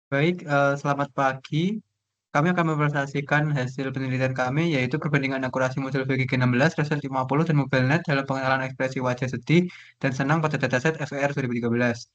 Baik, selamat pagi. Kami akan mempresentasikan hasil penelitian kami, yaitu perbandingan akurasi model VGG16, Result 50, dan MobileNet dalam pengenalan ekspresi wajah sedih dan senang pada dataset FER 2013.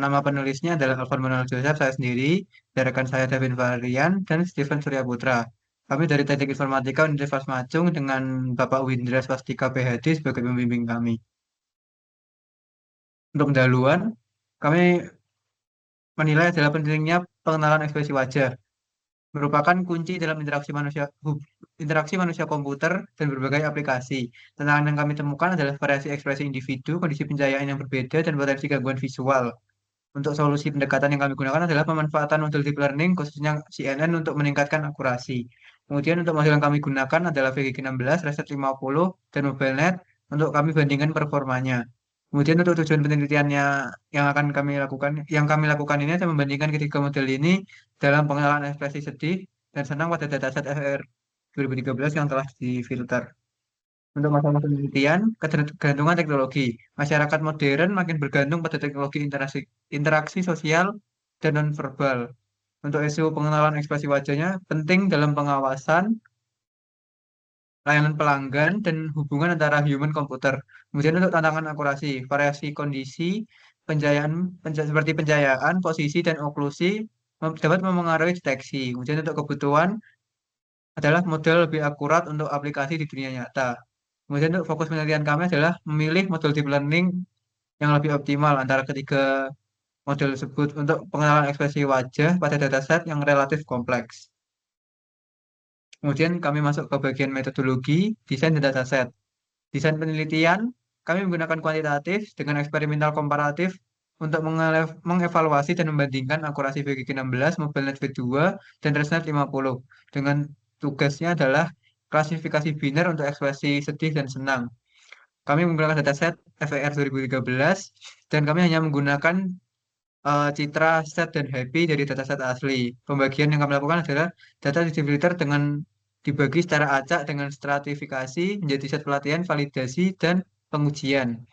Nama penulisnya adalah Alvan Manuel Joseph, saya sendiri, dan rekan saya Devin Varian, dan Steven Surya Putra. Kami dari Teknik Informatika Universitas Macung dengan Bapak Windra Swastika PhD sebagai pembimbing kami. Untuk pendahuluan, kami menilai adalah pentingnya pengenalan ekspresi wajah merupakan kunci dalam interaksi manusia komputer dan berbagai aplikasi. Tantangan yang kami temukan adalah variasi ekspresi individu, kondisi pencahayaan yang berbeda, dan potensi gangguan visual. Untuk solusi pendekatan yang kami gunakan adalah pemanfaatan model deep learning, khususnya CNN, untuk meningkatkan akurasi. Kemudian untuk model yang kami gunakan adalah VGG16, Reset 50, dan MobileNet untuk kami bandingkan performanya. Kemudian untuk tujuan penelitiannya yang kami lakukan ini adalah membandingkan ketiga model ini dalam pengenalan ekspresi sedih dan senang pada dataset FR 2013 yang telah difilter. Untuk masalah penelitian, ketergantungan teknologi. Masyarakat modern makin bergantung pada teknologi interaksi sosial dan nonverbal. Untuk isu pengenalan ekspresi wajahnya penting dalam pengawasan, layanan pelanggan, dan hubungan antara human komputer. Kemudian untuk tantangan akurasi, variasi kondisi, seperti pencahayaan, posisi, dan oklusi dapat memengaruhi deteksi. Kemudian untuk kebutuhan adalah model lebih akurat untuk aplikasi di dunia nyata. Kemudian untuk fokus penelitian kami adalah memilih model deep learning yang lebih optimal antara ketiga model tersebut untuk pengenalan ekspresi wajah pada dataset yang relatif kompleks. Kemudian kami masuk ke bagian metodologi, desain dan dataset. Desain penelitian, kami menggunakan kuantitatif dengan eksperimental komparatif untuk mengevaluasi dan membandingkan akurasi VGG16, MobileNet V2, dan ResNet 50. Dengan tugasnya adalah klasifikasi biner untuk ekspresi sedih dan senang. Kami menggunakan dataset FER 2013 dan kami hanya menggunakan citra, set, dan happy dari dataset asli. Pembagian yang kami lakukan adalah data difilter dengan dibagi secara acak dengan stratifikasi menjadi set pelatihan, validasi, dan pengujian.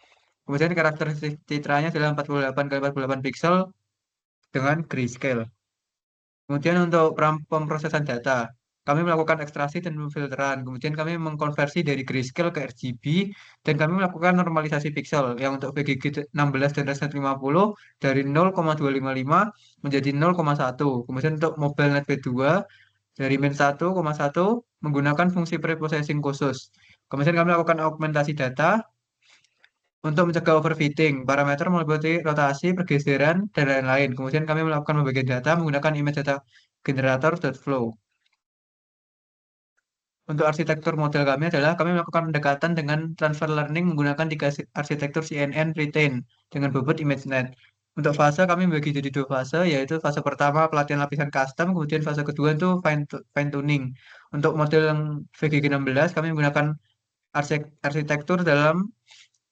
Kemudian karakteristik citranya adalah 48 kali 48 pixel dengan grayscale. Kemudian untuk pemrosesan data, kami melakukan ekstraksi dan pemfilteran. Kemudian kami mengkonversi dari grayscale ke RGB dan kami melakukan normalisasi pixel yang untuk VGG 16 dan Resnet 50 dari 0,255 menjadi 0,1. Kemudian untuk MobileNet V2 dari min 1,1 menggunakan fungsi preprocessing khusus. Kemudian kami melakukan augmentasi data untuk mencegah overfitting. Parameter meliputi rotasi, pergeseran, dan lain-lain. Kemudian kami melakukan pembagian data menggunakan image data generator.flow. Untuk arsitektur model kami adalah kami melakukan pendekatan dengan transfer learning menggunakan tiga arsitektur CNN retain dengan bobot ImageNet. Untuk fase kami membagi jadi dua fase, yaitu fase pertama pelatihan lapisan custom, kemudian fase kedua itu fine tuning. Untuk model yang VGG16 kami menggunakan arsitektur dalam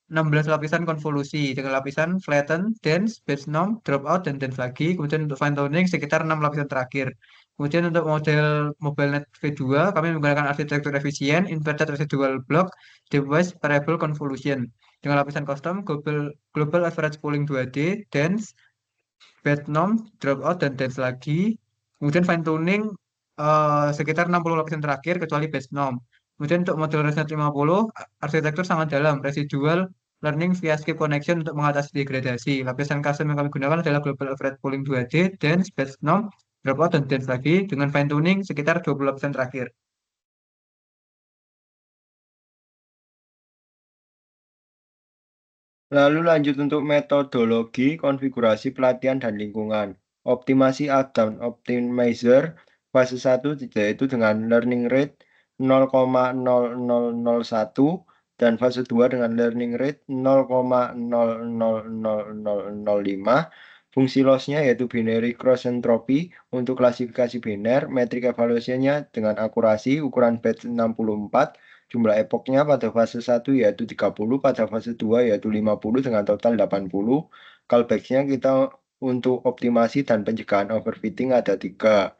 16 lapisan konvolusi dengan lapisan flatten, dense, base norm, dropout, dan dense lagi. Kemudian untuk fine tuning sekitar 6 lapisan terakhir. Kemudian untuk model MobileNet V2 kami menggunakan arsitektur efisien, inverted residual block, device variable convolution. Dengan lapisan custom, global average pooling 2D, dense, base norm, dropout, dan dense lagi. Kemudian fine tuning sekitar 60 lapisan terakhir kecuali base norm. Kemudian untuk model ResNet 50, arsitektur sangat dalam, residual learning via skip connection untuk mengatasi degradasi. Lapisan custom yang kami gunakan adalah global average pooling 2D, dense, base norm, dropout, dan dense lagi dengan fine tuning sekitar 20 lapisan terakhir. Lalu lanjut untuk metodologi, konfigurasi pelatihan dan lingkungan. Optimasi up-down optimizer fase 1 yaitu dengan learning rate 0,0001 dan fase 2 dengan learning rate 0,000005. Fungsi lossnya yaitu binary cross entropy untuk klasifikasi biner, metrik evaluasinya dengan akurasi ukuran batch 64. Jumlah epochnya pada fase 1 yaitu 30, pada fase 2 yaitu 50 dengan total 80. Callback-nya kita untuk optimasi dan pencegahan overfitting ada 3.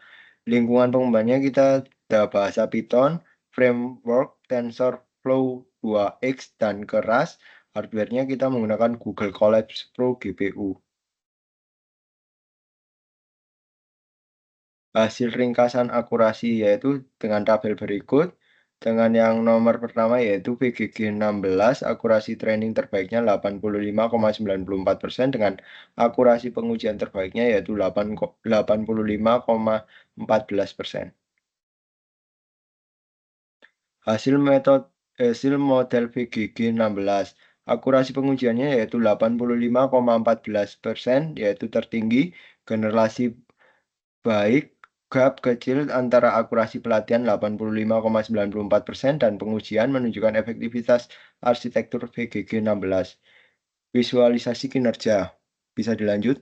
Lingkungan pengembangannya kita ada bahasa Python, framework, TensorFlow 2X, dan keras. Hardware-nya kita menggunakan Google Colab Pro GPU. Hasil ringkasan akurasi yaitu dengan tabel berikut. Dengan yang nomor pertama yaitu PGG 16, akurasi training terbaiknya 85,94% dengan akurasi pengujian terbaiknya yaitu 85,14%. Hasil model VGG 16. Akurasi pengujiannya yaitu 85,14%, yaitu tertinggi, generasi baik, gap kecil antara akurasi pelatihan 85,94% dan pengujian menunjukkan efektivitas arsitektur VGG 16. Visualisasi kinerja. Bisa dilanjut.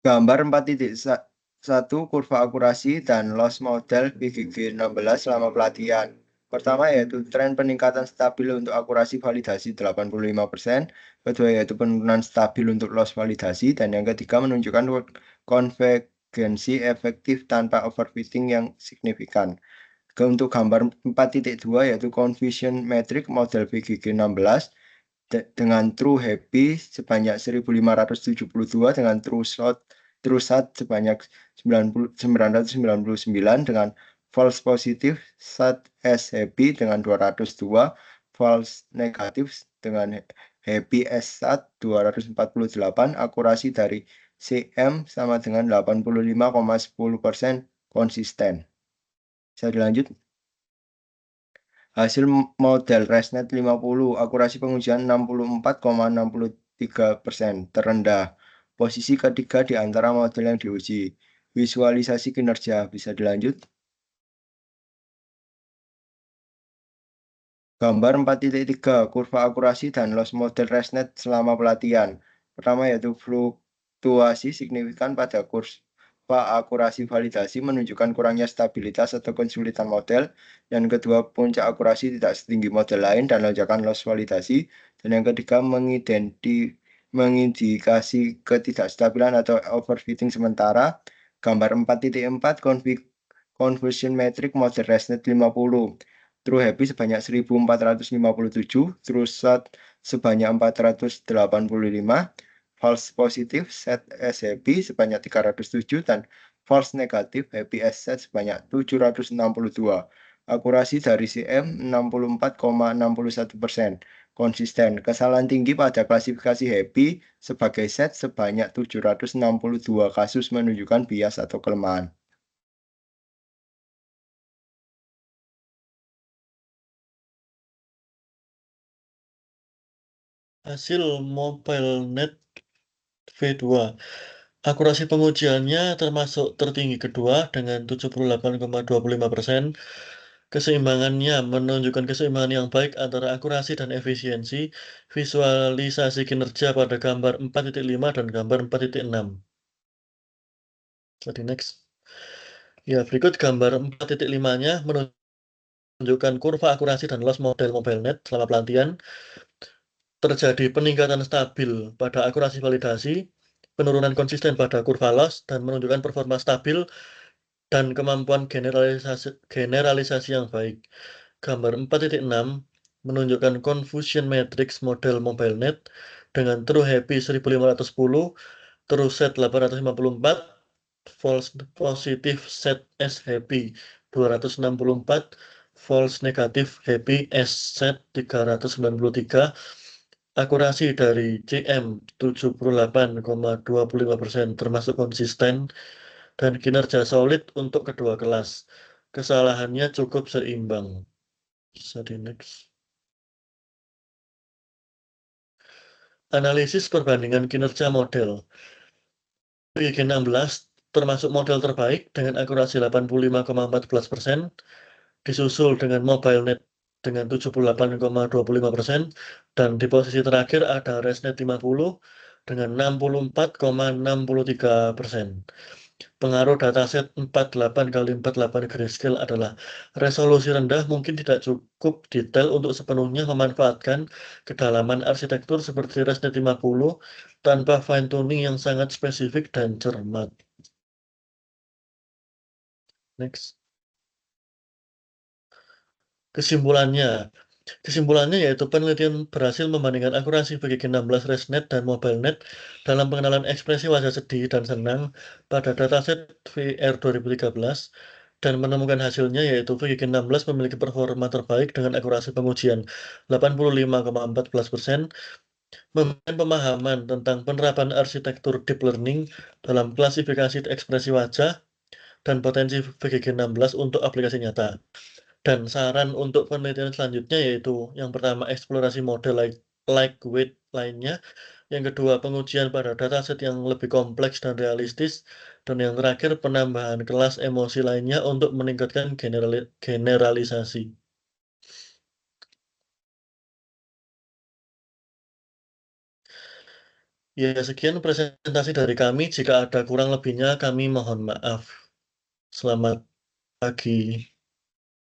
Gambar 4.1 kurva akurasi dan loss model VGG 16 selama pelatihan. Pertama yaitu tren peningkatan stabil untuk akurasi validasi 85%, kedua yaitu penurunan stabil untuk loss validasi, dan yang ketiga menunjukkan konvergensi efektif tanpa overfitting yang signifikan. Untuk gambar 4.2 yaitu confusion metric model VGG 16 dengan true happy sebanyak 1572 dengan true sad sebanyak 999 dengan false positif sad s happy dengan 202, false negatif dengan happy s sad 248, akurasi dari CM sama dengan 85,10%, konsisten. Bisa dilanjut. Hasil model ResNet 50, akurasi pengujian 64,63%, terendah. Posisi ketiga di antara model yang diuji. Visualisasi kinerja, bisa dilanjut. Gambar 4.3, kurva akurasi dan loss model ResNet selama pelatihan. Pertama yaitu fluktuasi signifikan pada kurva akurasi validasi menunjukkan kurangnya stabilitas atau kesulitan model. Yang kedua, puncak akurasi tidak setinggi model lain dan lonjakan loss validasi. Dan yang ketiga, mengindikasi ketidakstabilan atau overfitting sementara. Gambar 4.4, conversion metric model ResNet 50. True happy sebanyak 1457, true sad sebanyak 485, false positif set s happy sebanyak 307, dan false negatif happy s set sebanyak 762. Akurasi dari CM 64,61%, konsisten. Kesalahan tinggi pada klasifikasi happy sebagai set sebanyak 762 kasus menunjukkan bias atau kelemahan. Hasil MobileNet V2. Akurasi pengujiannya termasuk tertinggi kedua dengan 78,25%. Keseimbangannya menunjukkan keseimbangan yang baik antara akurasi dan efisiensi. Visualisasi kinerja pada gambar 4.5 dan gambar 4.6. Jadi next. Ya, berikut gambar 4.5-nya menunjukkan kurva akurasi dan loss model MobileNet selama pelatihan. Terjadi peningkatan stabil pada akurasi validasi, penurunan konsisten pada kurva loss, dan menunjukkan performa stabil dan kemampuan generalisasi yang baik. Gambar 4.6 menunjukkan confusion matrix model MobileNet dengan true happy 1510, true set 854, false positive set S happy 264, false negative happy S set 393, akurasi dari CM 78,25% termasuk konsisten, dan kinerja solid untuk kedua kelas. Kesalahannya cukup seimbang. Bisa di next. Analisis perbandingan kinerja model. PG 16 termasuk model terbaik dengan akurasi 85,14%, disusul dengan MobileNet dengan 78,25%, dan di posisi terakhir ada ResNet 50 dengan 64,63%. Pengaruh dataset 48x48 grayscale adalah resolusi rendah mungkin tidak cukup detail untuk sepenuhnya memanfaatkan kedalaman arsitektur seperti ResNet 50 tanpa fine tuning yang sangat spesifik dan cermat. Next. Kesimpulannya, Kesimpulannya yaitu penelitian berhasil membandingkan akurasi VGG16 ResNet dan MobileNet dalam pengenalan ekspresi wajah sedih dan senang pada dataset VR 2013 dan menemukan hasilnya yaitu VGG16 memiliki performa terbaik dengan akurasi pengujian 85,14%, memberikan pemahaman tentang penerapan arsitektur deep learning dalam klasifikasi ekspresi wajah dan potensi VGG16 untuk aplikasi nyata. Dan saran untuk penelitian selanjutnya yaitu yang pertama eksplorasi model lightweight lainnya, yang kedua pengujian pada dataset yang lebih kompleks dan realistis, dan yang terakhir penambahan kelas emosi lainnya untuk meningkatkan generalisasi. Ya, sekian presentasi dari kami. Jika ada kurang lebihnya, kami mohon maaf. Selamat pagi.